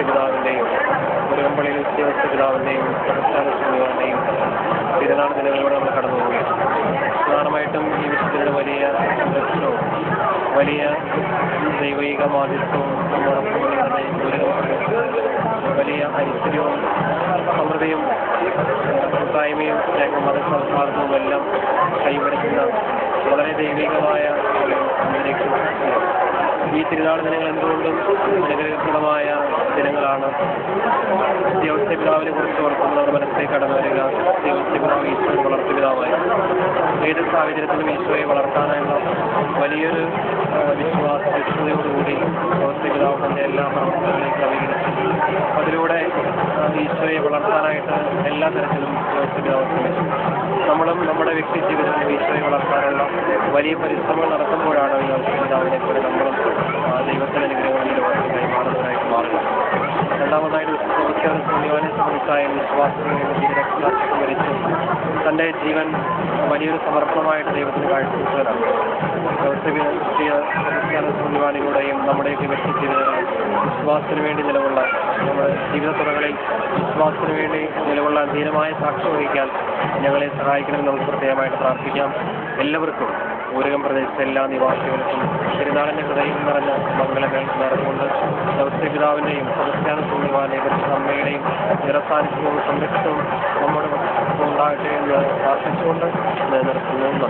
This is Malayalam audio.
പിതാവിൻ്റെയും മുരുകമ്പള്ളിയിൽ പിതാവിൻ്റെയും സംസ്ഥാനത്തിൻ്റെയും തിരുനാൾ ദിനങ്ങളിലൂടെ നമ്മൾ കടന്നു പോവുകയാണ്. പ്രധാനമായിട്ടും ഈ വിശുദ്ധരുടെ വലിയ ദർശനവും വലിയ ദൈവിക മാധ്യസ്ഥവും നമ്മോടൊപ്പം വലിയ ഐശ്വര്യവും സമൃദ്ധിയും കൂട്ടായ്മയും മതസൗഹാർദ്ദവും എല്ലാം കൈവരുത്തുന്ന വളരെ ദൈവികമായ ഒരു അന്തരീക്ഷം. ഈ തിരുനാൾ ദിനങ്ങൾ എന്തുകൊണ്ടും അനുഗ്രഹപ്രദമായ ദിനങ്ങളാണ്. ദേവസ്വപിതാവിനെ കുറിച്ച് ഓർക്കുന്നവർ മനസ്സിലേക്ക് കടന്നു വരിക ദേവസ്വപിതാവ് ഈശോയെ വളർത്തുപിതാവായി. ഏത് സാഹചര്യത്തിലും ഈശോയെ വളർത്താനുള്ള വലിയൊരു വിശ്വാസയോടുകൂടി ദേവസ്വപിതാവ് തന്റെ എല്ലാ പ്രവർത്തനങ്ങളെയും ക്രമീകരിച്ചു. അതിലൂടെ ഈശോയെ വളർത്താനായിട്ട് എല്ലാ തരത്തിലും ദേവസ്വപിതാവ് ശ്രമിച്ചു. നമ്മളും നമ്മുടെ വ്യക്തി ജീവിതത്തിൽ ഈശോയെ വളർത്താനുള്ള വലിയ പരിശ്രമങ്ങൾ നടത്തുമ്പോഴാണ് ദേവസ്വപിതാവിനെ പോലെ നമ്മളും ദൈവത്തിന്റെ അനുഗ്രഹങ്ങളിൽ കൈമാറുന്നതായിട്ട് മാറുക. രണ്ടാമതായിട്ട് പുണ്യവാനെ സംബന്ധിച്ചായ വിശ്വാസത്തിന് ജീവരക്ഷാശക്തി വരിച്ചു തൻ്റെ ജീവൻ വലിയൊരു സമർപ്പണമായിട്ട് ദൈവത്തിന് കാഴ്ചവെച്ചവരാണ്. പുണ്യവാനിലൂടെയും നമ്മുടെയൊക്കെ വ്യക്തി ജീവിതങ്ങളിൽ വിശ്വാസത്തിന് വേണ്ടി നിലകൊള്ള നമ്മുടെ ജീവിത തുറകളിൽ വിശ്വാസത്തിന് വേണ്ടി നിലകൊള്ള ധീരമായ സാക്ഷ്യം വഹിക്കാൻ ഞങ്ങളെ സഹായിക്കണമെന്ന് നമുക്ക് പ്രത്യേകമായിട്ട് പ്രാർത്ഥിക്കാം. എല്ലാവർക്കും ഊരകം പ്രദേശത്തെ എല്ലാ നിവാസികൾക്കും പെരുന്നാളിൻ്റെ ഹൃദയം നിറഞ്ഞ മംഗളങ്ങൾ നേർന്നുകൊണ്ട് ദേവസ്വപിതാവിൻ്റെയും സംസ്ഥാന പുണ്യവാനെയും അമ്മയുടെയും നിറസാന്നിധ്യവും സംരക്ഷണവും നമ്മുടെ ഉണ്ടാകട്ടെ എന്ന് പ്രാർത്ഥിച്ചുകൊണ്ട് നിർത്തുന്നു.